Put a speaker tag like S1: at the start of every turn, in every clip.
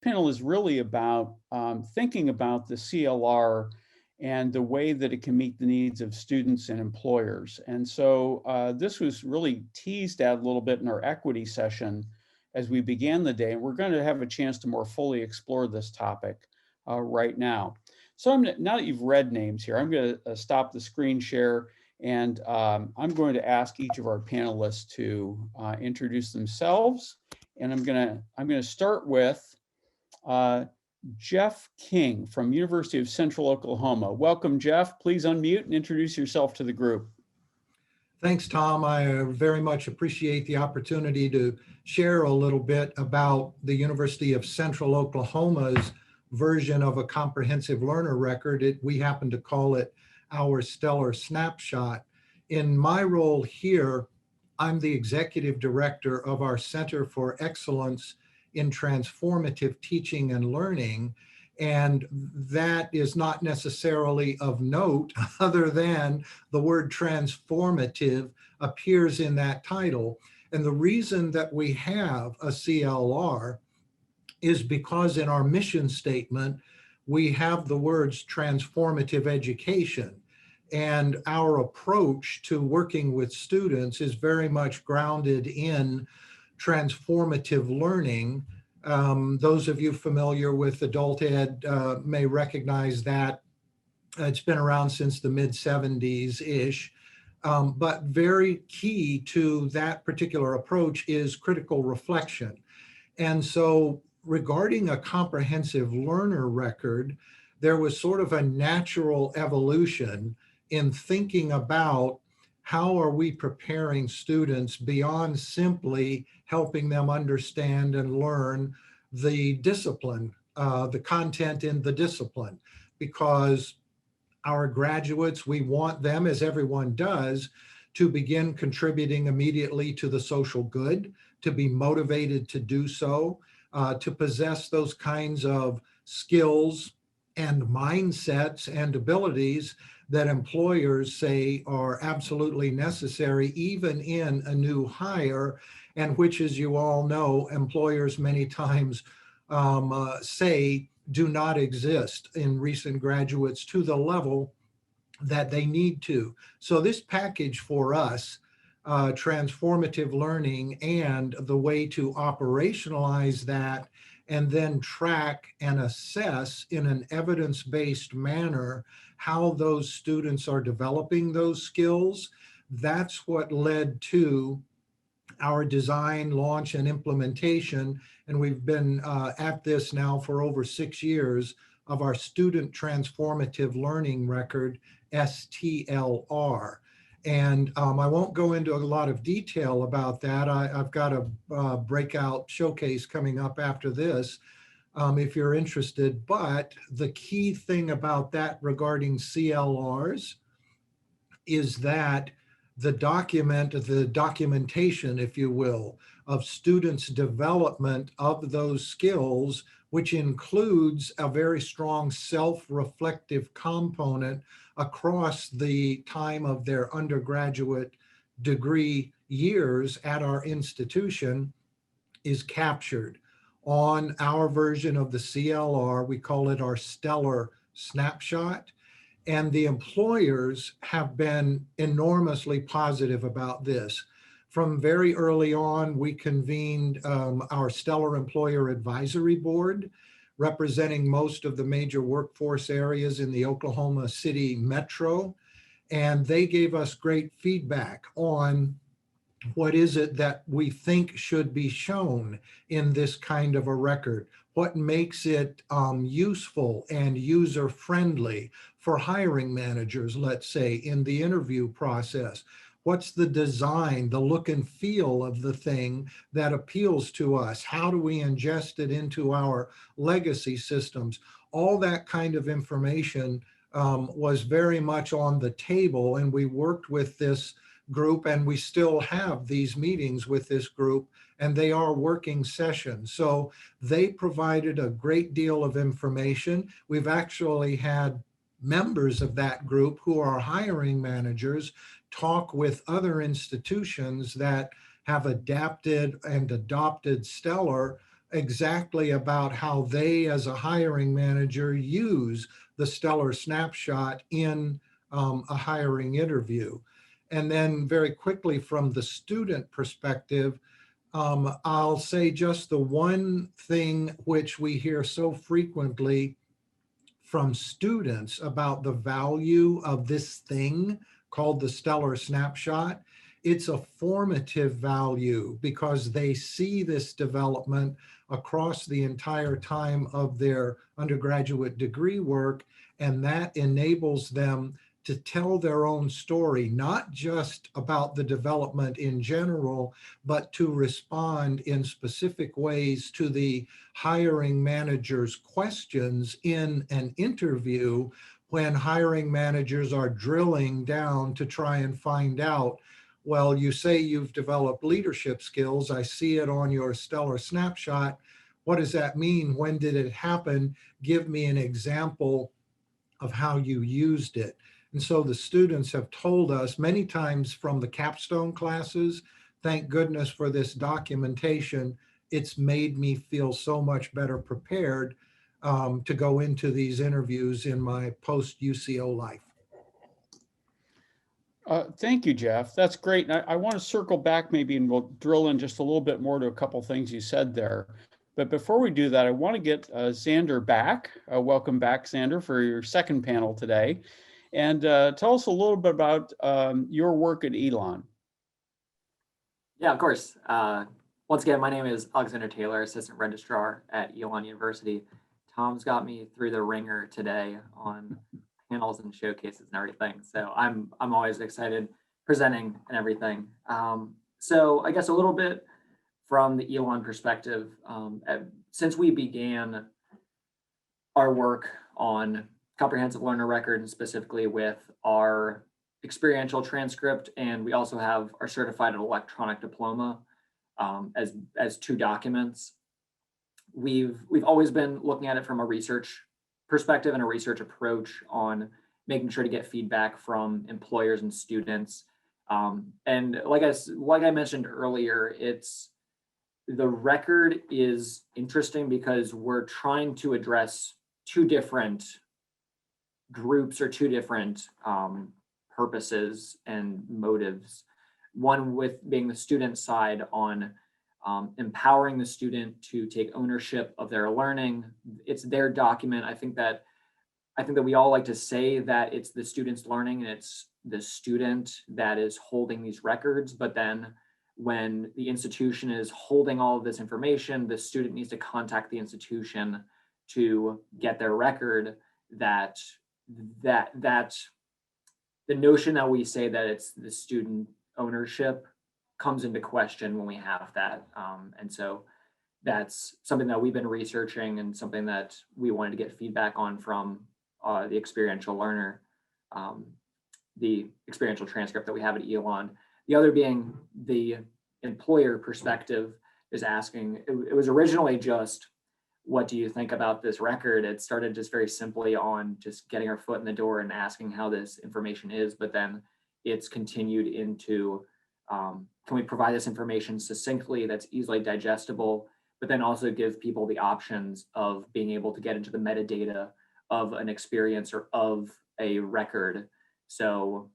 S1: panel is really about thinking about the CLR and the way that it can meet the needs of students and employers. And so this was really teased out a little bit in our equity session as we began the day. And we're going to have a chance to more fully explore this topic right now. So now that you've read names here, I'm going to stop the screen share, and I'm going to ask each of our panelists to introduce themselves. And I'm going to start with Jeff King from University of Central Oklahoma. Welcome, Jeff. Please unmute and introduce yourself to the group.
S2: Thanks, Tom. I very much appreciate the opportunity to share a little bit about the University of Central Oklahoma's version of a comprehensive learner record. We happen to call it our Stellar Snapshot. In my role here, I'm the executive director of our Center for Excellence in Transformative Teaching and Learning. And that is not necessarily of note other than the word transformative appears in that title. And the reason that we have a CLR is because in our mission statement, we have the words transformative education. And our approach to working with students is very much grounded in transformative learning. Those of you familiar with adult ed may recognize that. It's been around since the mid-70s-ish. But very key to that particular approach is critical reflection. And so regarding a comprehensive learner record, there was sort of a natural evolution in thinking about how are we preparing students beyond simply helping them understand and learn the discipline, the content in the discipline, because our graduates, we want them, as everyone does, to begin contributing immediately to the social good, to be motivated to do so, to possess those kinds of skills and mindsets and abilities that employers say are absolutely necessary even in a new hire, and which, as you all know, employers many times say do not exist in recent graduates to the level that they need to. So this package for us, transformative learning and the way to operationalize that and then track and assess in an evidence-based manner how those students are developing those skills, that's what led to our design, launch, and implementation. And we've been at this now for over 6 years of our Student Transformative Learning Record, STLR. And I won't go into a lot of detail about that. I've got a breakout showcase coming up after this if you're interested. But the key thing about that regarding CLRs is that the documentation, if you will, of students' development of those skills, which includes a very strong self-reflective component across the time of their undergraduate degree years at our institution, is captured on our version of the CLR. We call it our Stellar Snapshot. And the employers have been enormously positive about this. From very early on, we convened our Stellar Employer Advisory Board, representing most of the major workforce areas in the Oklahoma City metro. And they gave us great feedback on what is it that we think should be shown in this kind of a record? What makes it useful and user-friendly for hiring managers, let's say, in the interview process? What's the design, the look and feel of the thing that appeals to us? How do we ingest it into our legacy systems? All that kind of information was very much on the table, and we worked with this group, and we still have these meetings with this group, and they are working sessions. So they provided a great deal of information. We've actually had members of that group who are hiring managers talk with other institutions that have adapted and adopted Stellar exactly about how they as a hiring manager use the stellar snapshot in a hiring interview. And then very quickly from the student perspective, I'll say just the one thing which we hear so frequently from students about the value of this thing called the stellar snapshot. It's a formative value because they see this development across the entire time of their undergraduate degree work, and that enables them to tell their own story, not just about the development in general, but to respond in specific ways to the hiring manager's questions in an interview when hiring managers are drilling down to try and find out, well, you say you've developed leadership skills. I see it on your stellar snapshot. What does that mean? When did it happen? Give me an example of how you used it. And so the students have told us many times from the capstone classes, thank goodness for this documentation. It's made me feel so much better prepared to go into these interviews in my post-UCO life.
S1: Thank you, Jeff. That's great. And I want to circle back maybe and we'll drill in just a little bit more to a couple things you said there. But before we do that, I want to get Xander back. Welcome back, Xander, for your second panel today. And tell us a little bit about your work at Elon.
S3: Yeah, of course. Once again, my name is Alexander Taylor, Assistant Registrar at Elon University. Tom's got me through the ringer today on panels and showcases and everything. So I'm always excited presenting and everything. So I guess a little bit from the Elon perspective, since we began our work on comprehensive learner record and specifically with our experiential transcript, and we also have our certified electronic diploma as two documents. We've always been looking at it from a research perspective and a research approach on making sure to get feedback from employers and students. And like I mentioned earlier, the record is interesting because we're trying to address two different groups or two different purposes and motives. One with being the student side on empowering the student to take ownership of their learning. It's their document. I think that we all like to say that it's the student's learning and it's the student that is holding these records, but then when the institution is holding all of this information, the student needs to contact the institution to get their record. That the notion that we say that it's the student ownership comes into question when we have that. And so that's something that we've been researching and something that we wanted to get feedback on from the experiential learner, the experiential transcript that we have at Elon. The other being the employer perspective is asking, it was originally just, what do you think about this record? It started just very simply on just getting our foot in the door and asking how this information is, but then it's continued into, can we provide this information succinctly that's easily digestible, but then also give people the options of being able to get into the metadata of an experience or of a record. So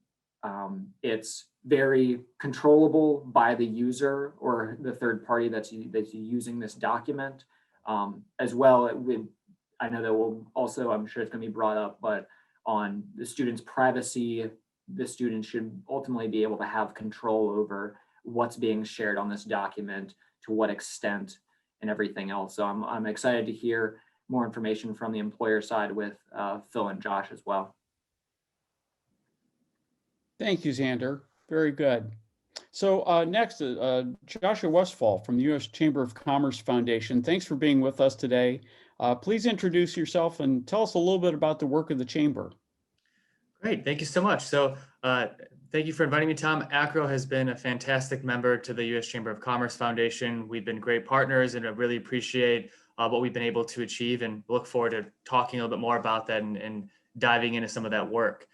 S3: it's very controllable by the user or the third party that's using this document. As well, I know that will also, I'm sure it's going to be brought up, but on the student's privacy, the student should ultimately be able to have control over what's being shared on this document, to what extent, and everything else. So I'm excited to hear more information from the employer side with Phil and Josh as well.
S1: Thank you, Xander. Very good. So next, Joshua Westfall from the U.S. Chamber of Commerce Foundation. Thanks for being with us today. Please introduce yourself and tell us a little bit about the work of the Chamber.
S4: Great, thank you so much. So thank you for inviting me, Tom. AACRAO has been a fantastic member to the U.S. Chamber of Commerce Foundation. We've been great partners and I really appreciate what we've been able to achieve and look forward to talking a little bit more about that and diving into some of that work.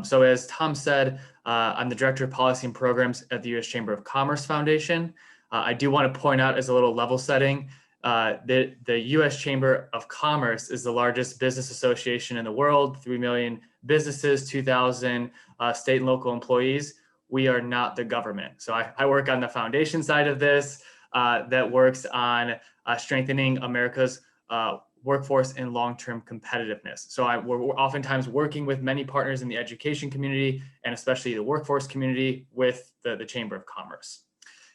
S4: So as Tom said, I'm the Director of Policy and Programs at the U.S. Chamber of Commerce Foundation. I do want to point out as a little level setting the U.S. Chamber of Commerce is the largest business association in the world, 3 million businesses, 2,000 state and local employees. We are not the government. So I work on the foundation side of this that works on strengthening America's workforce and long-term competitiveness. So we're oftentimes working with many partners in the education community and especially the workforce community with the Chamber of Commerce.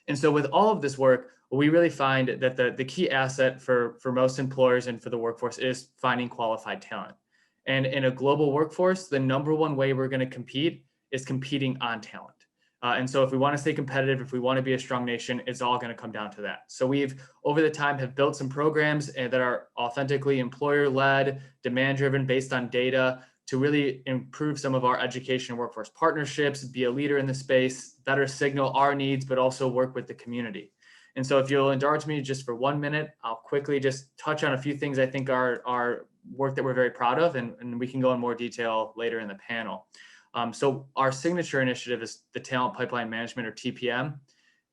S4: And so with all of this work, we really find that the key asset for most employers and for the workforce is finding qualified talent. And in a global workforce, the number one way we're going to compete is competing on talent. And so if we want to stay competitive, if we want to be a strong nation, it's all going to come down to that. So we've, over the time, have built some programs that are authentically employer-led, demand-driven, based on data, to really improve some of our education and workforce partnerships, be a leader in the space, better signal our needs, but also work with the community. And so if you'll indulge me just for 1 minute, I'll quickly just touch on a few things I think are work that we're very proud of, and we can go in more detail later in the panel. So our signature initiative is the Talent Pipeline Management, or TPM.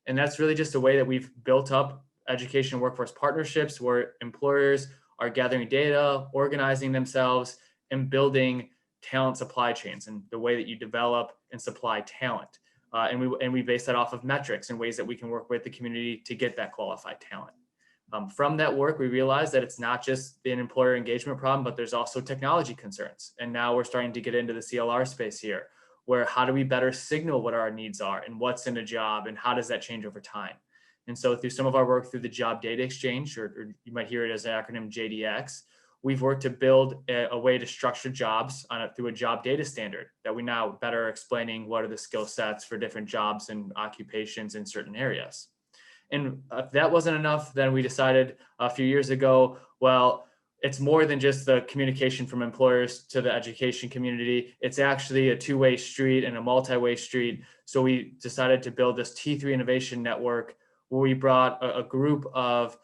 S4: And that's really just a way that we've built up education and workforce partnerships where employers are gathering data, organizing themselves, and building talent supply chains and the way that you develop and supply talent. And we base that off of metrics and ways that we can work with the community to get that qualified talent. From that work, we realized that it's not just an employer engagement problem, but there's also technology concerns. And now we're starting to get into the CLR space here, where how do we better signal what our needs are and what's in a job and how does that change over time? And so through some of our work through the Job Data Exchange, or you might hear it as an acronym JDX, we've worked to build a way to structure jobs through a job data standard that we now better explaining what are the skill sets for different jobs and occupations in certain areas. And if that wasn't enough, then we decided a few years ago, well, it's more than just the communication from employers to the education community. It's actually a two-way street and a multi-way street. So we decided to build this T3 Innovation Network, where we brought a group of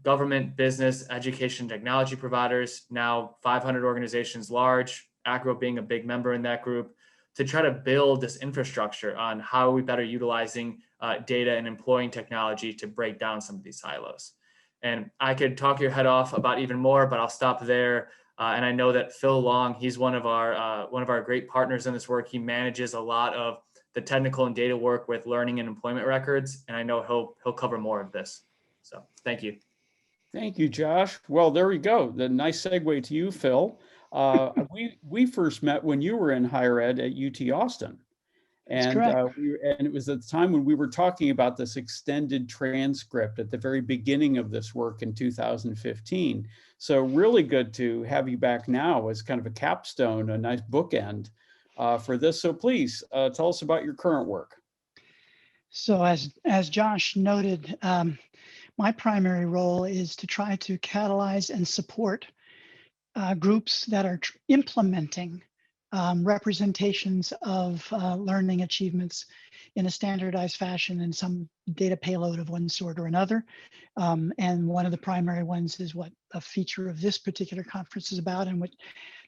S4: government, business, education, technology providers, now 500 organizations large, AACRAO being a big member in that group, to try to build this infrastructure on how are we better utilizing data and employing technology to break down some of these silos. And I could talk your head off about even more, but I'll stop there. And I know that Phil Long, he's one of our great partners in this work. He manages a lot of the technical and data work with learning and employment records, and I know he'll cover more of this. So thank you.
S1: Thank you, Josh. Well, there we go. The nice segue to you, Phil. We first met when you were in higher ed at UT Austin. And it was at the time when we were talking about this extended transcript at the very beginning of this work in 2015. So really good to have you back now as kind of a capstone, a nice bookend for this. So please tell us about your current work.
S5: So as Josh noted, my primary role is to try to catalyze and support groups that are implementing representations of learning achievements in a standardized fashion in some data payload of one sort or another. And one of the primary ones is what a feature of this particular conference is about, and what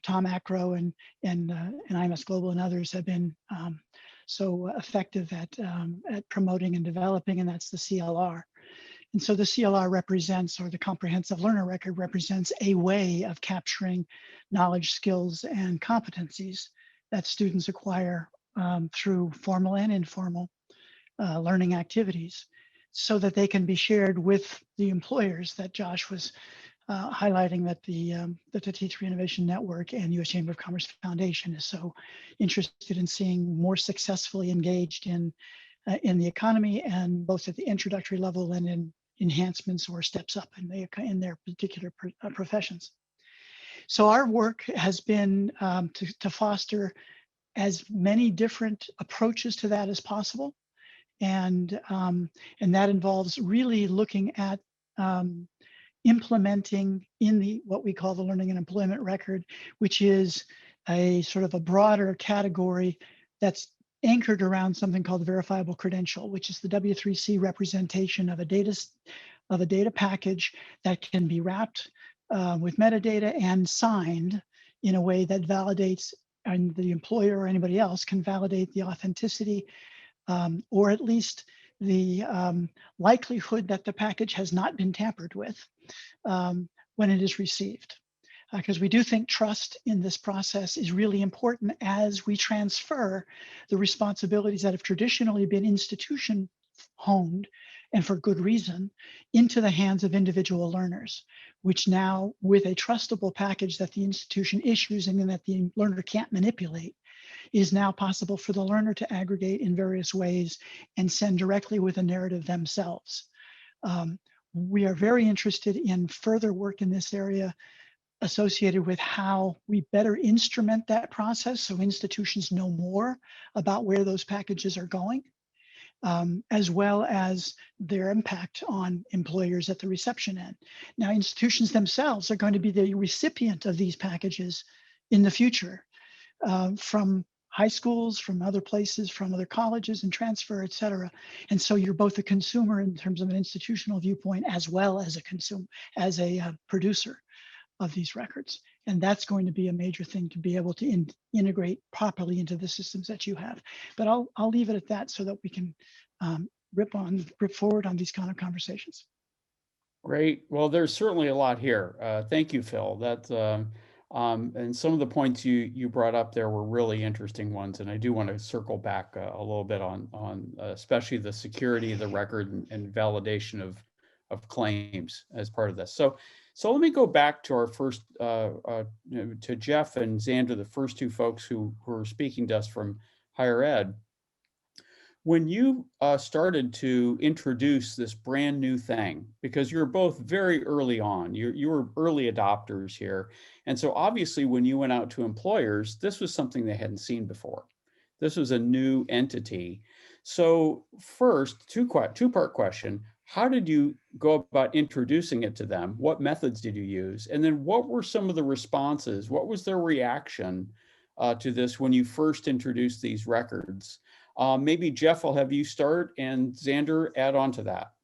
S5: Tom AACRAO and IMS Global and others have been so effective at promoting and developing, and that's the CLR. And so the CLR represents, or the Comprehensive Learner Record represents, a way of capturing knowledge, skills, and competencies that students acquire through formal and informal learning activities, so that they can be shared with the employers that Josh was highlighting, that the T3 Innovation Network and U.S. Chamber of Commerce Foundation is so interested in seeing more successfully engaged in the economy, and both at the introductory level and in enhancements or steps up in their particular professions. So our work has been to foster as many different approaches to that as possible, and that involves really looking at implementing in what we call the Learning and Employment Record, which is a sort of a broader category that's anchored around something called the verifiable credential, which is the W3C representation of a data package that can be wrapped with metadata and signed in a way that validates, and the employer or anybody else can validate the authenticity or at least the likelihood that the package has not been tampered with when it is received. Because we do think trust in this process is really important as we transfer the responsibilities that have traditionally been institution honed, and for good reason, into the hands of individual learners, which now, with a trustable package that the institution issues and that the learner can't manipulate, is now possible for the learner to aggregate in various ways and send directly with a narrative themselves. We are very interested in further work in this area associated with how we better instrument that process so institutions know more about where those packages are going, as well as their impact on employers at the reception end. Now, institutions themselves are going to be the recipient of these packages in the future, from high schools, from other places, from other colleges and transfer, et cetera. And so you're both a consumer in terms of an institutional viewpoint, as well as a producer of these records. And that's going to be a major thing to be able to integrate properly into the systems that you have. But I'll leave it at that so that we can rip forward on these kind of conversations.
S1: Great. Well, there's certainly a lot here. Thank you, Phil. And some of the points you brought up there were really interesting ones, and I do want to circle back a little bit on especially the security of the record and validation of claims as part of this. So let me go back to our first to Jeff and Xander, the first two folks who are speaking to us from higher ed. When you started to introduce this brand new thing, because you're both very early on, you were early adopters here. And so obviously when you went out to employers, this was something they hadn't seen before. This was a new entity. So first, two-part question, how did you go about introducing it to them? What methods did you use? And then what were some of the responses? What was their reaction to this when you first introduced these records? Maybe Jeff, I'll have you start, and Xander add on to that.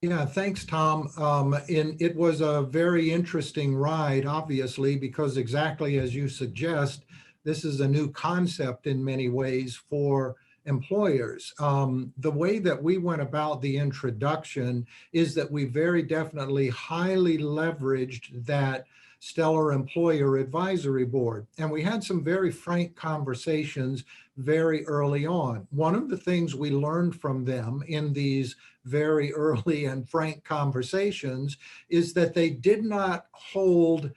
S2: Yeah, thanks, Tom. It was a very interesting ride, obviously, because exactly as you suggest, this is a new concept in many ways for employers. The way that we went about the introduction is that we very definitely highly leveraged that Stellar Employer Advisory Board. And we had some very frank conversations very early on. One of the things we learned from them in these very early and frank conversations is that they did not hold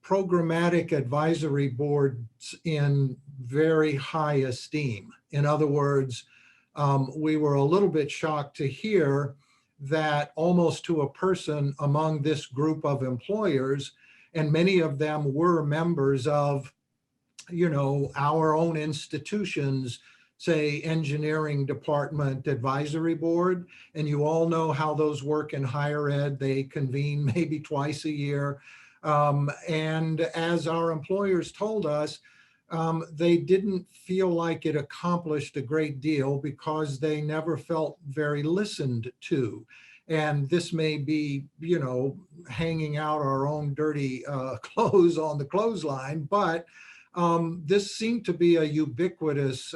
S2: programmatic advisory boards in very high esteem. In other words, we were a little bit shocked to hear that almost to a person among this group of employers, and many of them were members of, our own institutions, say engineering department advisory board. And you all know how those work in higher ed. They convene maybe twice a year. And as our employers told us, they didn't feel like it accomplished a great deal because they never felt very listened to. And this may be, hanging out our own dirty clothes on the clothesline, but this seemed to be a ubiquitous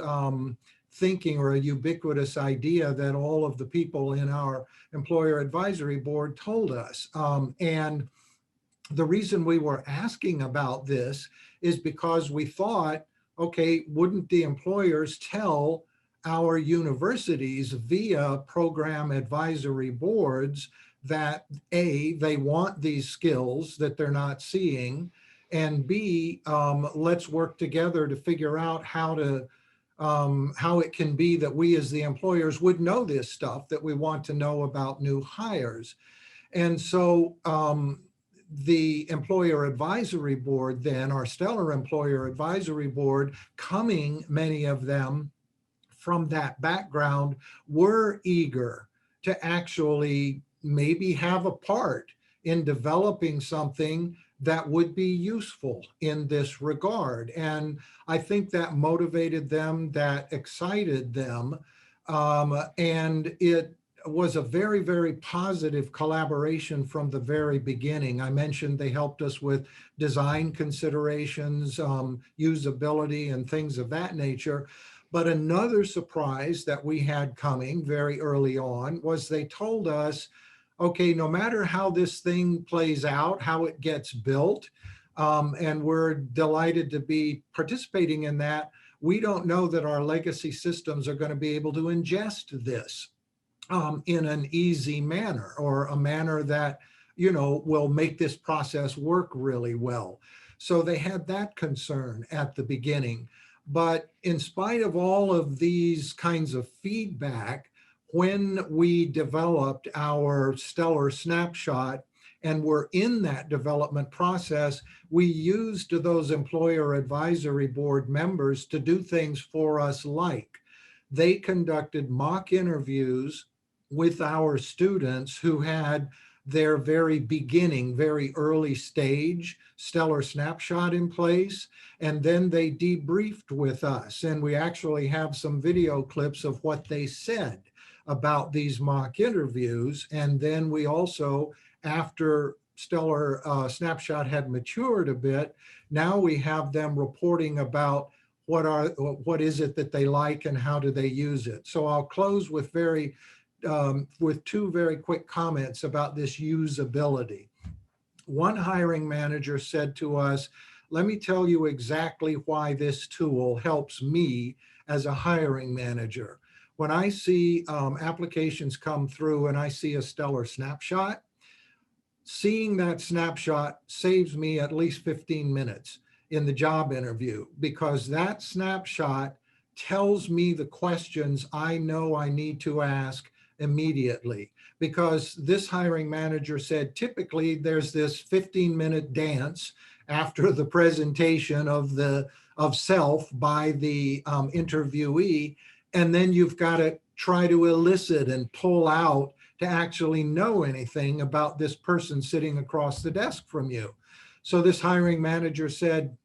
S2: thinking or a ubiquitous idea that all of the people in our employer advisory board told us. And the reason we were asking about this is because we thought, okay, wouldn't the employers tell our universities via program advisory boards that A, they want these skills that they're not seeing, and B, let's work together to figure out how it can be that we as the employers would know this stuff that we want to know about new hires. And so the employer advisory board then, our Stellar Employer Advisory Board, coming, many of them, from that background, were eager to actually maybe have a part in developing something that would be useful in this regard. And I think that motivated them, that excited them. And it was a very, very positive collaboration from the very beginning. I mentioned they helped us with design considerations, usability, and things of that nature. But another surprise that we had coming very early on was they told us, okay, no matter how this thing plays out, how it gets built, and we're delighted to be participating in that, we don't know that our legacy systems are going to be able to ingest this in an easy manner, or a manner that, you know, will make this process work really well. So they had that concern at the beginning. But in spite of all of these kinds of feedback, when we developed our stellar snapshot and were in that development process, we used those employer advisory board members to do things for us, like they conducted mock interviews with our students who had their very beginning, very early stage stellar snapshot in place. And then they debriefed with us. And we actually have some video clips of what they said about these mock interviews. And then we also, after stellar snapshot had matured a bit, now we have them reporting about what is it that they like and how do they use it. So I'll close with two very quick comments about this usability. One hiring manager said to us, let me tell you exactly why this tool helps me as a hiring manager. When I see applications come through and I see a stellar snapshot, seeing that snapshot saves me at least 15 minutes in the job interview, because that snapshot tells me the questions I know I need to ask immediately. Because this hiring manager said typically there's this 15-minute dance after the presentation of self by the interviewee, and then you've got to try to elicit and pull out to actually know anything about this person sitting across the desk from you. So this hiring manager said,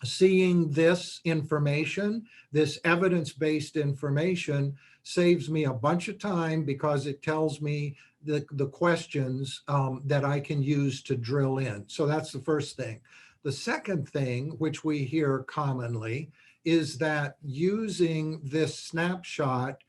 S2: seeing this information, this evidence-based information, saves me a bunch of time because it tells me the questions that I can use to drill in. So that's the first thing. The second thing, which we hear commonly, is that using this snapshot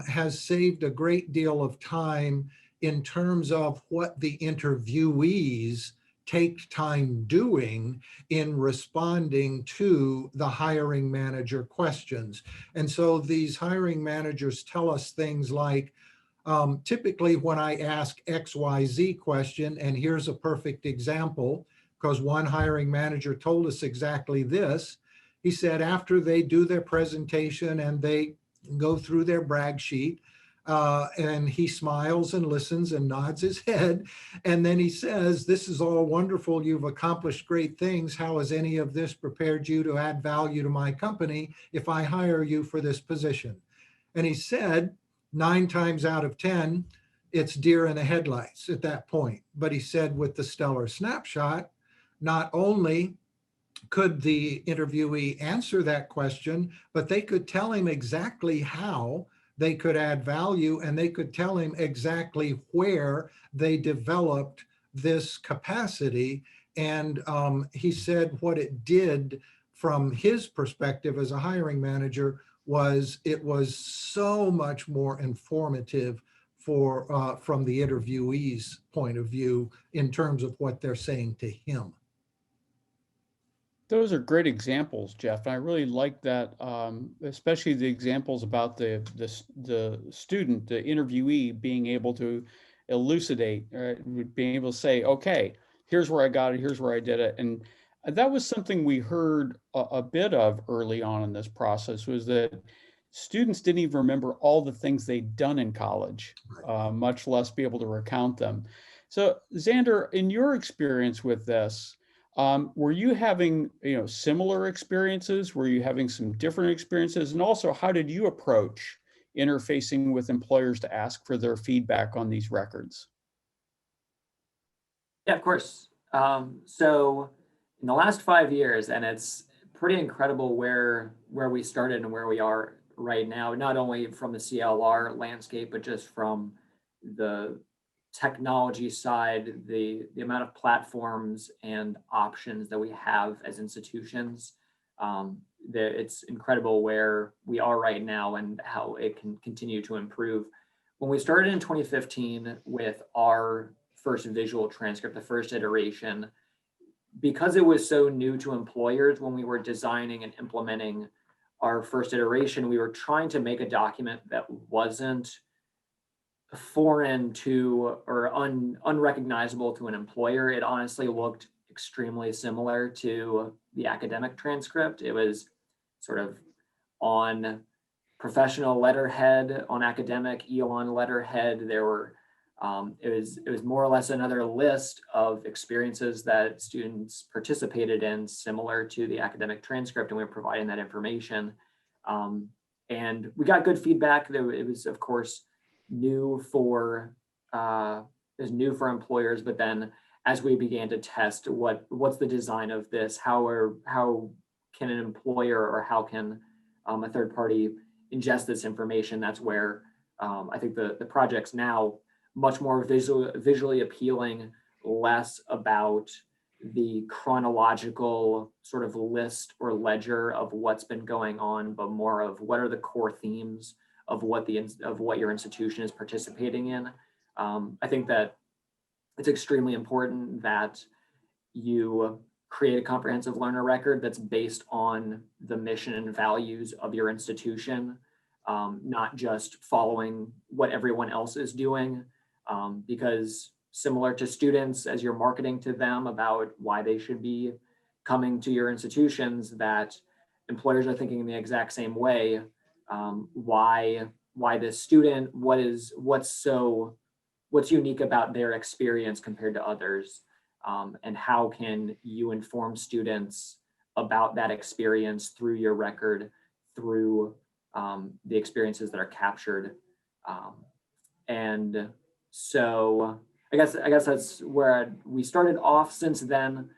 S2: has saved a great deal of time in terms of what the interviewees take time doing in responding to the hiring manager questions. And so these hiring managers tell us things like, typically when I ask XYZ question, and here's a perfect example, because one hiring manager told us exactly this. He said after they do their presentation and they go through their brag sheet, and he smiles and listens and nods his head. And then he says, this is all wonderful. You've accomplished great things. How has any of this prepared you to add value to my company if I hire you for this position? And he said 9 times out of 10, it's deer in the headlights at that point. But he said with the stellar snapshot, not only could the interviewee answer that question, but they could tell him exactly how they could add value, and they could tell him exactly where they developed this capacity. And he said what it did from his perspective as a hiring manager was it was so much more informative from the interviewee's point of view in terms of what they're saying to him.
S1: Those are great examples, Jeff. I really like that, especially the examples about the student, the interviewee, being able to elucidate, being able to say, okay, here's where I got it, here's where I did it. And that was something we heard a bit of early on in this process, was that students didn't even remember all the things they'd done in college, much less be able to recount them. So Xander, in your experience with this, were you having, similar experiences? Were you having some different experiences? And also, how did you approach interfacing with employers to ask for their feedback on these records?
S3: Yeah, of course. So in the last 5 years, and it's pretty incredible where we started and where we are right now, not only from the CLR landscape, but just from the technology side, the amount of platforms and options that we have as institutions. it's incredible where we are right now and how it can continue to improve. When we started in 2015 with our first visual transcript, the first iteration, because it was so new to employers, when we were designing and implementing our first iteration, we were trying to make a document that wasn't foreign to or unrecognizable to an employer. It honestly looked extremely similar to the academic transcript. It was sort of on professional letterhead, on academic ELON letterhead. There were it was more or less another list of experiences that students participated in, similar to the academic transcript, and we were providing that information. And we got good feedback. It was, of course, new for employers, but then as we began to test what's the design of this, how can an employer or how can a third party ingest this information, that's where I think the project's now much more visually appealing, less about the chronological sort of list or ledger of what's been going on, but more of what are the core themes of what your institution is participating in. I think that it's extremely important that you create a comprehensive learner record that's based on the mission and values of your institution, not just following what everyone else is doing, because similar to students, as you're marketing to them about why they should be coming to your institutions, that employers are thinking in the exact same way. Why this student, what's unique about their experience compared to others, and how can you inform students about that experience through your record, through the experiences that are captured. And so I guess that's where we started off. Since then,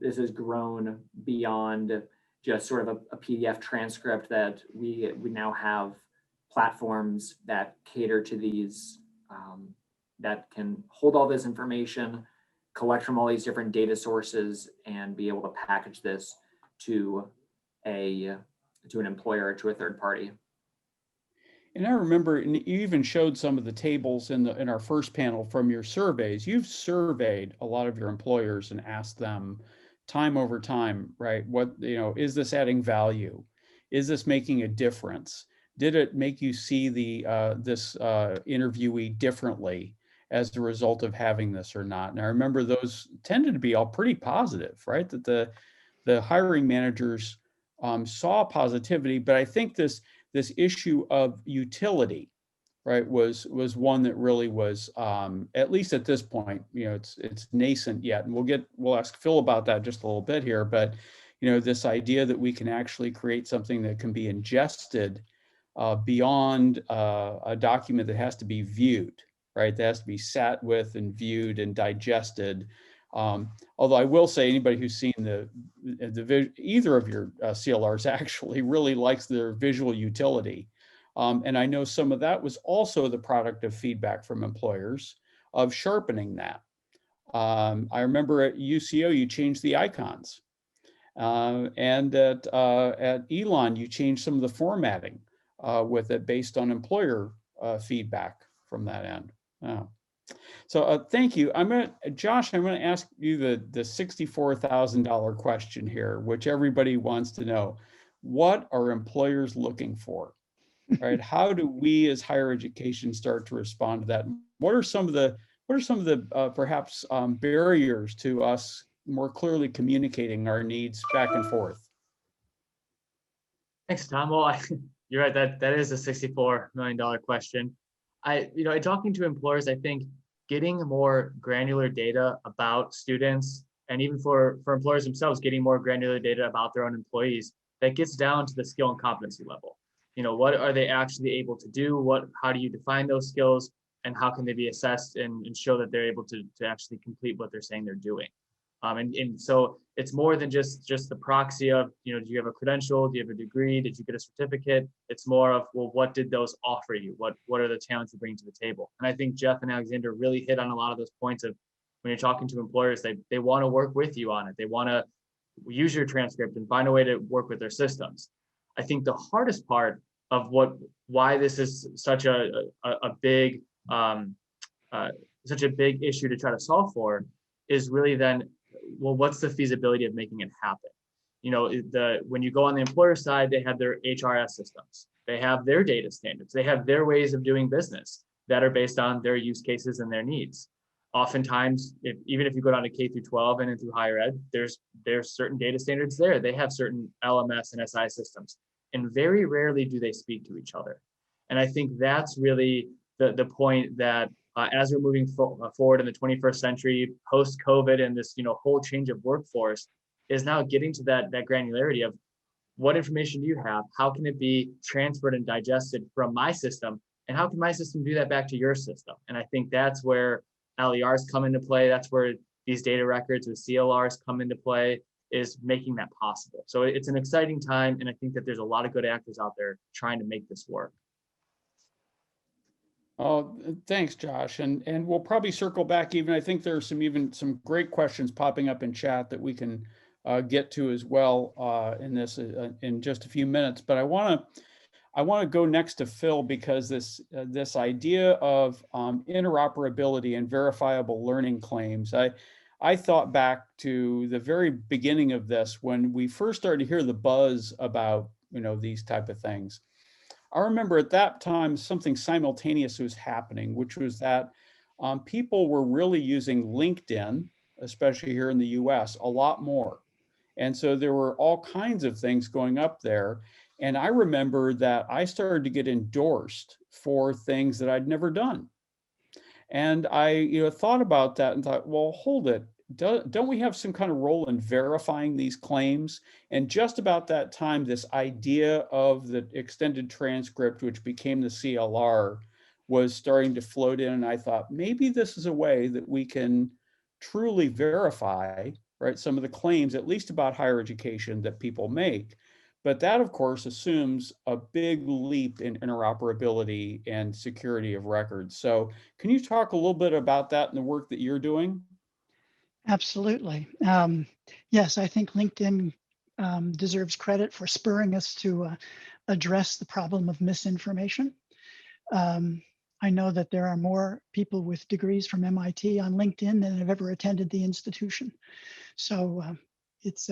S3: this has grown beyond just sort of a PDF transcript, that we now have platforms that cater to these, that can hold all this information, collect from all these different data sources, and be able to package this to an employer or to a third party.
S1: And I remember, and you even showed some of the tables in our first panel from your surveys. You've surveyed a lot of your employers and asked them time over time, right? Is this adding value? Is this making a difference? Did it make you see this interviewee differently as a result of having this or not? And I remember those tended to be all pretty positive, right? That the hiring managers saw positivity, but I think this issue of utility, right, was one that really was, at least at this point, it's nascent yet, and we'll ask Phil about that just a little bit here, but this idea that we can actually create something that can be ingested beyond a document that has to be viewed, right, that has to be sat with and viewed and digested. Although I will say, anybody who's seen either of your CLRs actually really likes their visual utility. And I know some of that was also the product of feedback from employers of sharpening that. I remember at UCO, you changed the icons. And at Elon, you changed some of the formatting with it based on employer feedback from that end. So thank you. Josh, I'm going to ask you the $64,000 question here, which everybody wants to know. What are employers looking for? Right? How do we as higher education start to respond to that? What are some of the perhaps barriers to us more clearly communicating our needs back and forth?
S4: Thanks, Tom. Well, you're right. That is a $64 million question. Talking to employers, I think getting more granular data about students, and even for employers themselves, getting more granular data about their own employees, that gets down to the skill and competency level. What are they actually able to do? How do you define those skills, and how can they be assessed and show that they're able to actually complete what they're saying they're doing? And so it's more than just the proxy of, do you have a credential? Do you have a degree? Did you get a certificate? It's more of, well, what did those offer you? What are the talents you bring to the table? And I think Jeff and Alexander really hit on a lot of those points of, when you're talking to employers, they want to work with you on it. They want to use your transcript and find a way to work with their systems. I think the hardest part of why this is such a big such a big issue to try to solve for is really then, well, what's the feasibility of making it happen? You know, when you go on the employer side, they have their HRS systems, they have their data standards, they have their ways of doing business that are based on their use cases and their needs. Oftentimes, even if you go down to K through 12 and into higher ed, there's certain data standards there. They have certain LMS and SI systems, and very rarely do they speak to each other. And I think that's really the point that as we're moving forward in the 21st century, post-COVID, and this whole change of workforce, is now getting to that granularity of what information do you have, how can it be transferred and digested from my system, and how can my system do that back to your system? And I think that's where LERs come into play. That's where these data records with CLRs come into play, is making that possible. So it's an exciting time, and I think that there's a lot of good actors out there trying to make this work.
S1: Oh, thanks, Josh. And we'll probably circle back. Even I think there's some great questions popping up in chat that we can get to as well in this in just a few minutes. But I want to go next to Phil, because this idea of interoperability and verifiable learning claims. I thought back to the very beginning of this, when we first started to hear the buzz about these type of things. I remember at that time something simultaneous was happening, which was that people were really using LinkedIn, especially here in the US, a lot more. And so there were all kinds of things going up there. And I remember that I started to get endorsed for things that I'd never done. And I thought about that and thought, well, hold it. Don't we have some kind of role in verifying these claims? And just about that time, this idea of the extended transcript, which became the CLR, was starting to float in. And I thought, maybe this is a way that we can truly verify, right, some of the claims, at least about higher education, that people make. But that, of course, assumes a big leap in interoperability and security of records. So can you talk a little bit about that and the work that you're doing?
S5: Absolutely. Yes, I think LinkedIn deserves credit for spurring us to address the problem of misinformation. I know that there are more people with degrees from MIT on LinkedIn than have ever attended the institution. So it's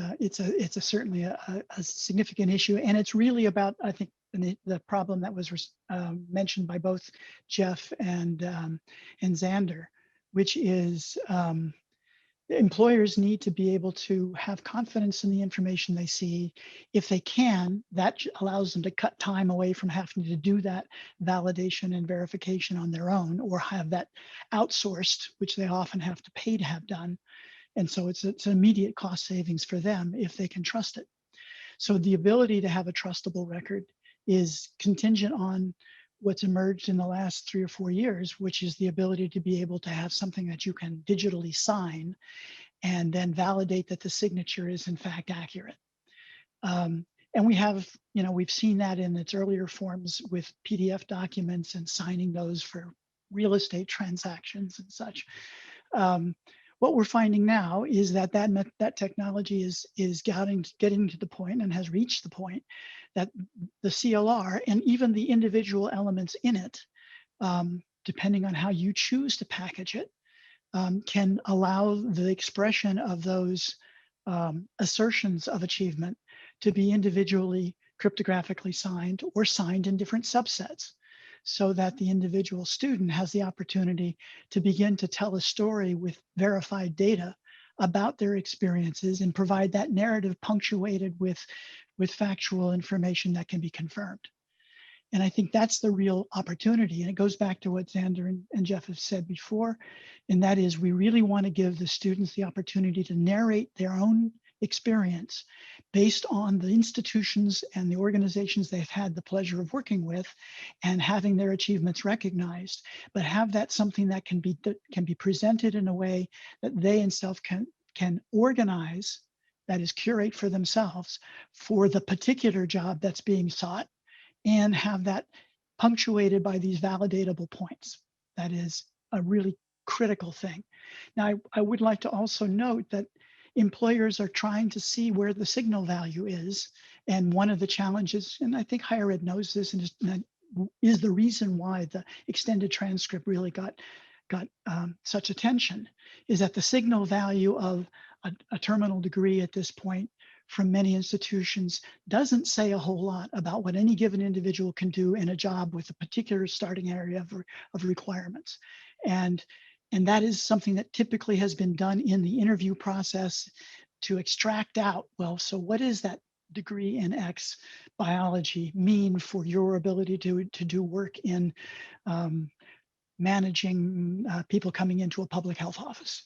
S5: certainly a significant issue, and it's really about, I think, the problem that was mentioned by both Jeff and Xander, which is employers need to be able to have confidence in the information they see. If they can, that allows them to cut time away from having to do that validation and verification on their own, or have that outsourced, which they often have to pay to have done. And so it's an immediate cost savings for them if they can trust it. So the ability to have a trustable record is contingent on what's emerged in the last 3 or 4 years, which is the ability to be able to have something that you can digitally sign and then validate that the signature is in fact accurate. And we have, we've seen that in its earlier forms with PDF documents and signing those for real estate transactions and such. What we're finding now is that technology is getting to the point, and has reached the point, that the CLR and even the individual elements in it, depending on how you choose to package it, can allow the expression of those assertions of achievement to be individually cryptographically signed, or signed in different subsets, so that the individual student has the opportunity to begin to tell a story with verified data about their experiences, and provide that narrative punctuated with factual information that can be confirmed. And I think that's the real opportunity. And it goes back to what Xander and Jeff have said before, and that is, we really want to give the students the opportunity to narrate their own experience based on the institutions and the organizations they've had the pleasure of working with and having their achievements recognized, but have that something that can be presented in a way that they themselves can organize, that is, curate for themselves for the particular job that's being sought, and have that punctuated by these validatable points. That is a really critical thing. Now, I would like to also note that employers are trying to see where the signal value is. And one of the challenges, and I think higher ed knows this, and is the reason why the extended transcript really got such attention, is that the signal value of a terminal degree at this point from many institutions doesn't say a whole lot about what any given individual can do in a job with a particular starting area of requirements. And that is something that typically has been done in the interview process to extract out, well, so what is that degree in X biology mean for your ability to do work in managing people coming into a public health office?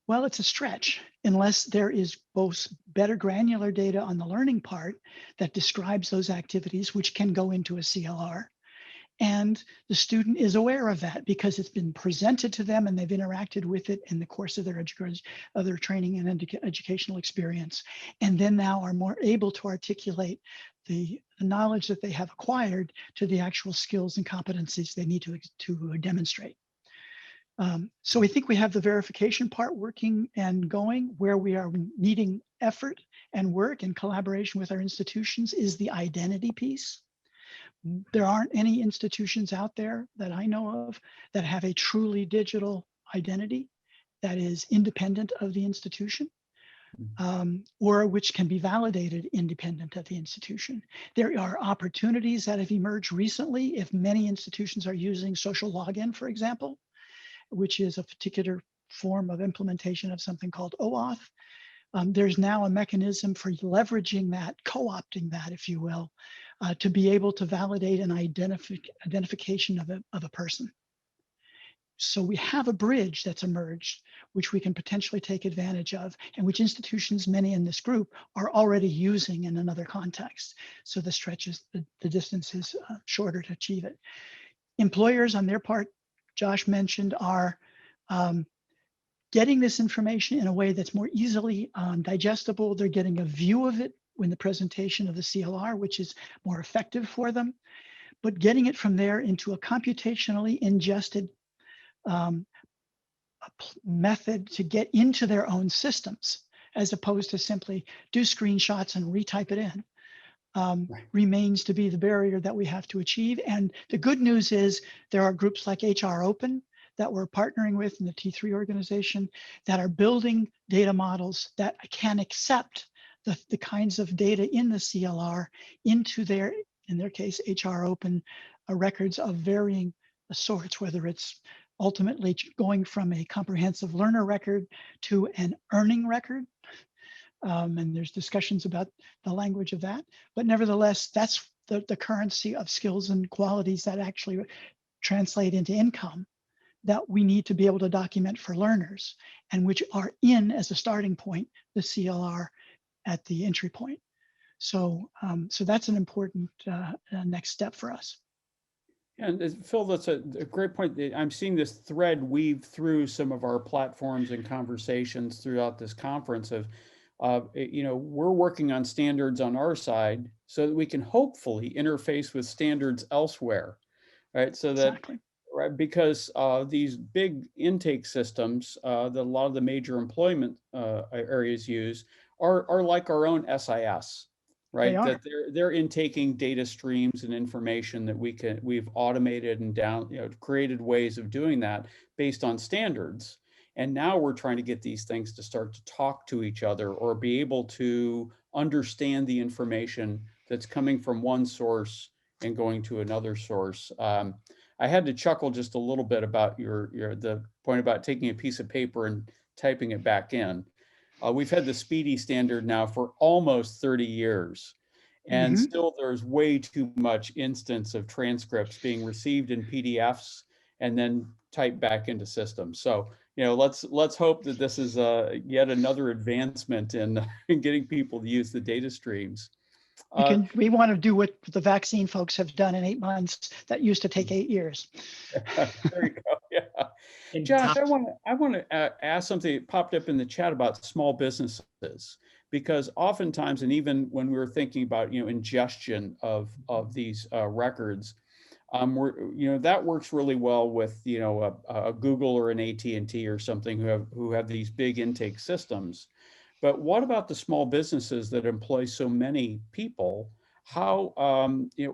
S5: Well, it's a stretch unless there is both better granular data on the learning part that describes those activities, which can go into a CLR. And the student is aware of that because it's been presented to them and they've interacted with it in the course of their training and educational experience. And then now are more able to articulate the knowledge that they have acquired to the actual skills and competencies they need to demonstrate. So we think we have the verification part working and going. Where we are needing effort and work and collaboration with our institutions is the identity piece. There aren't any institutions out there that I know of that have a truly digital identity that is independent of the institution, or which can be validated independent of the institution. There are opportunities that have emerged recently if many institutions are using social login, for example, which is a particular form of implementation of something called OAuth. There's now a mechanism for leveraging that, co-opting that, if you will, to be able to validate an identification of a person. So we have a bridge that's emerged, which we can potentially take advantage of, and which institutions, many in this group, are already using in another context. So the stretch is, the distance is shorter to achieve it. Employers on their part, Josh mentioned, are getting this information in a way that's more easily digestible. They're getting a view of it when the presentation of the CLR, which is more effective for them, but getting it from there into a computationally ingested method to get into their own systems, as opposed to simply do screenshots and retype it in, remains to be the barrier that we have to achieve. And the good news is there are groups like HR Open that we're partnering with in the T3 organization that are building data models that can accept the kinds of data in the CLR into their, in their case, HR Open records of varying sorts, whether it's ultimately going from a comprehensive learner record to an earning record. And there's discussions about the language of that. But nevertheless, that's the currency of skills and qualities that actually translate into income that we need to be able to document for learners, and which are in, as a starting point, the CLR at the entry point. So, so that's an important next step for us.
S1: And Phil, that's a great point. I'm seeing this thread weave through some of our platforms and conversations throughout this conference of, we're working on standards on our side so that we can hopefully interface with standards elsewhere, right? So that,
S5: Exactly.
S1: right, because these big intake systems that a lot of the major employment areas use are like our own SIS, right? That they're intaking data streams and information that we've automated and created ways of doing that based on standards. And now we're trying to get these things to start to talk to each other or be able to understand the information that's coming from one source and going to another source. I had to chuckle just a little bit about the point about taking a piece of paper and typing it back in. We've had the SPEEDY standard now for almost 30 years. And still there's way too much instance of transcripts being received in PDFs and then typed back into systems. So, let's hope that this is yet another advancement in getting people to use the data streams.
S5: We want to do what the vaccine folks have done in 8 months that used to take 8 years.
S1: There you go. Yeah. And Josh, I want to ask something that popped up in the chat about small businesses, because oftentimes, and even when we were thinking about ingestion of these records, that works really well with, a Google or an AT&T or something who have these big intake systems. But what about the small businesses that employ so many people? How,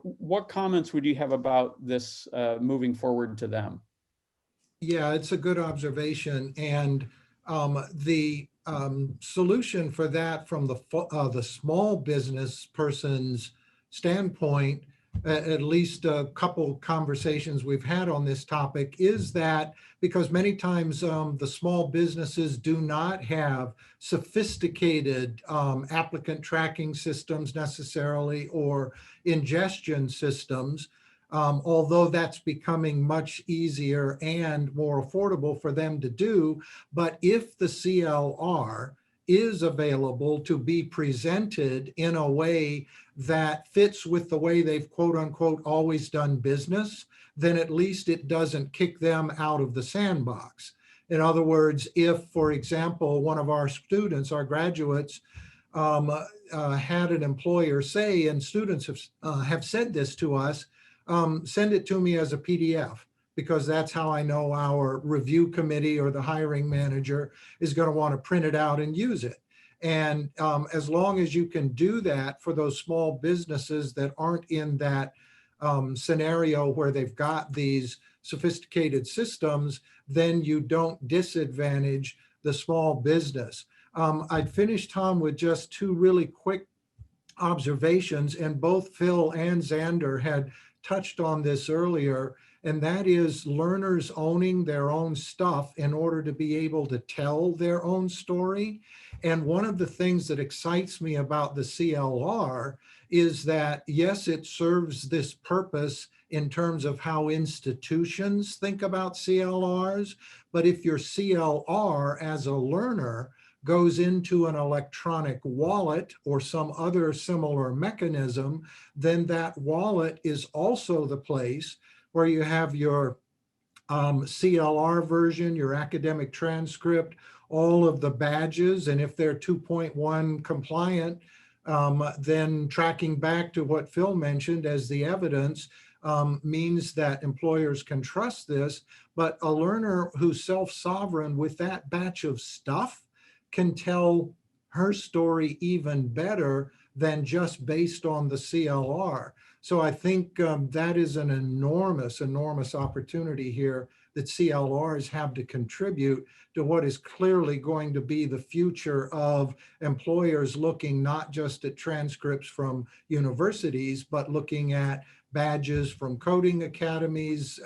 S1: what comments would you have about this moving forward to them?
S2: Yeah, it's a good observation. And the solution for that from the small business person's standpoint, at least a couple conversations we've had on this topic, is that because many times the small businesses do not have sophisticated applicant tracking systems necessarily, or ingestion systems. Although that's becoming much easier and more affordable for them to do. But if the CLR is available to be presented in a way that fits with the way they've quote unquote always done business, then at least it doesn't kick them out of the sandbox. In other words, if, for example, one of our students, our graduates, had an employer say, and students have said this to us, send it to me as a PDF, because that's how I know our review committee or the hiring manager is going to want to print it out and use it. And as long as you can do that for those small businesses that aren't in that scenario where they've got these sophisticated systems, then you don't disadvantage the small business. I'd finish, Tom, with just two really quick observations, and both Phil and Xander had touched on this earlier, and that is learners owning their own stuff in order to be able to tell their own story. And one of the things that excites me about the CLR is that, yes, it serves this purpose in terms of how institutions think about CLRs, but if your CLR as a learner goes into an electronic wallet or some other similar mechanism, then that wallet is also the place where you have your CLR version, your academic transcript, all of the badges, and if they're 2.1 compliant, then tracking back to what Phil mentioned as the evidence means that employers can trust this. But a learner who's self-sovereign with that batch of stuff can tell her story even better than just based on the CLR. So I think that is an enormous, enormous opportunity here that CLRs have to contribute to what is clearly going to be the future of employers looking not just at transcripts from universities, but looking at badges from coding academies,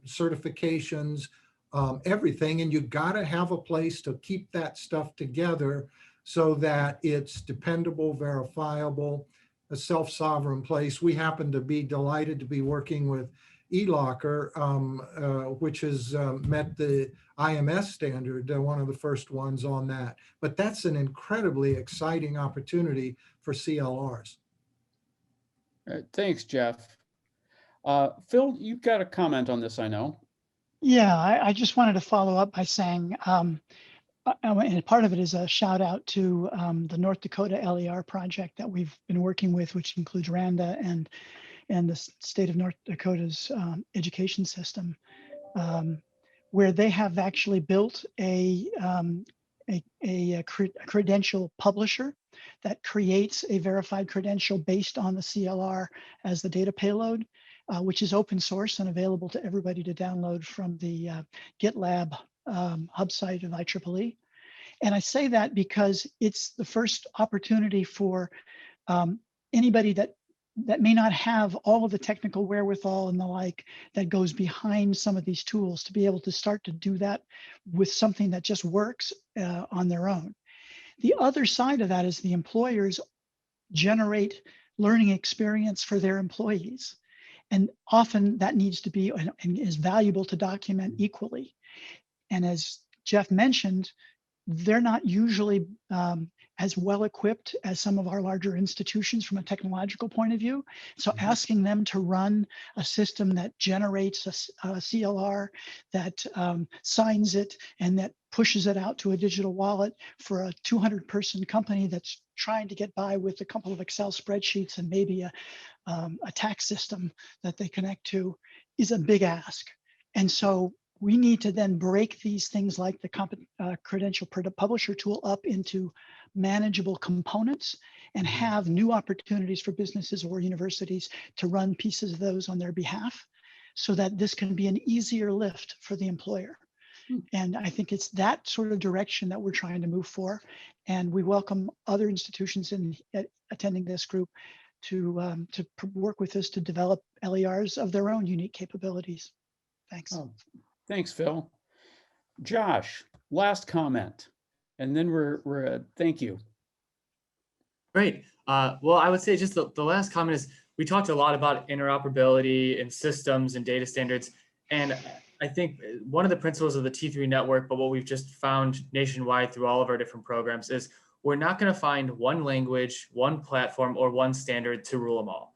S2: certifications, everything. And you got to have a place to keep that stuff together so that it's dependable, verifiable, a self-sovereign place. We happen to be delighted to be working with eLocker, which has met the IMS standard, one of the first ones on that. But that's an incredibly exciting opportunity for CLRs.
S1: Thanks, Jeff. Phil, you've got a comment on this, I know.
S5: Yeah, I just wanted to follow up by saying, and part of it is a shout out to the North Dakota LER project that we've been working with, which includes RANDA and the state of North Dakota's education system, where they have actually built a credential publisher that creates a verified credential based on the CLR as the data payload, which is open source and available to everybody to download from the GitLab hub site of IEEE. And I say that because it's the first opportunity for anybody that may not have all of the technical wherewithal and the like that goes behind some of these tools to be able to start to do that with something that just works on their own. The other side of that is the employers generate learning experience for their employees. And often that needs to be and is valuable to document equally. And as Jeff mentioned, they're not usually as well equipped as some of our larger institutions from a technological point of view. So asking them to run a system that generates a CLR, that signs it, and that pushes it out to a digital wallet for a 200-person company that's trying to get by with a couple of Excel spreadsheets and maybe a tax system that they connect to is a big ask. And so we need to then break these things like the credential publisher tool up into manageable components and have new opportunities for businesses or universities to run pieces of those on their behalf, so that this can be an easier lift for the employer. And I think it's that sort of direction that we're trying to move for. And we welcome other institutions in attending this group to work with us to develop LERs of their own unique capabilities. Thanks.
S1: Oh, thanks, Phil. Josh, last comment, and then we're thank you.
S4: Great. Well, I would say just the last comment is we talked a lot about interoperability and systems and data standards. And I think one of the principles of the T3 network, but what we've just found nationwide through all of our different programs, is we're not going to find one language, one platform, or one standard to rule them all.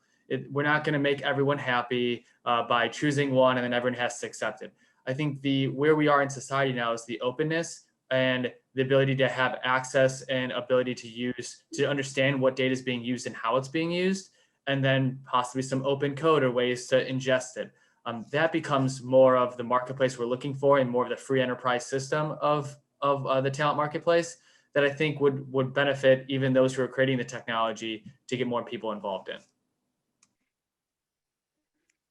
S4: We're not going to make everyone happy by choosing one and then everyone has to accept it. I think where we are in society now is the openness and the ability to have access and ability to understand what data is being used and how it's being used, and then possibly some open code or ways to ingest it. That becomes more of the marketplace we're looking for and more of the free enterprise system of the talent marketplace that I think would benefit even those who are creating the technology to get more people involved in.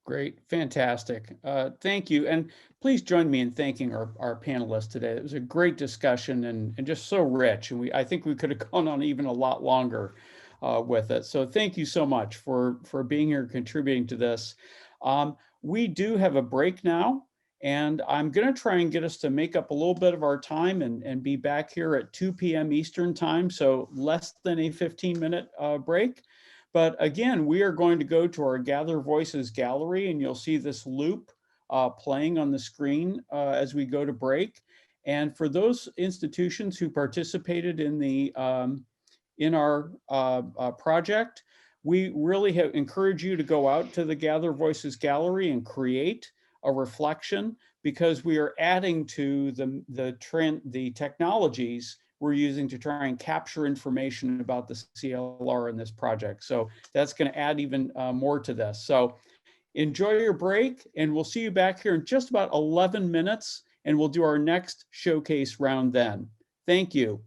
S1: Great, fantastic. Thank you. And please join me in thanking our panelists today. It was a great discussion and just so rich. And I think we could have gone on even a lot longer with it. So thank you so much for being here, contributing to this. We do have a break now, and I'm going to try and get us to make up a little bit of our time and be back here at 2 p.m. Eastern time, so less than a 15-minute break. But again, we are going to go to our Gather Voices gallery, and you'll see this loop playing on the screen as we go to break. And for those institutions who participated in our project, we really encourage you to go out to the Gather Voices gallery and create a reflection, because we are adding to the technologies we're using to try and capture information about the CLR in this project. So that's going to add even more to this. So enjoy your break, and we'll see you back here in just about 11 minutes, and we'll do our next showcase round then. Thank you.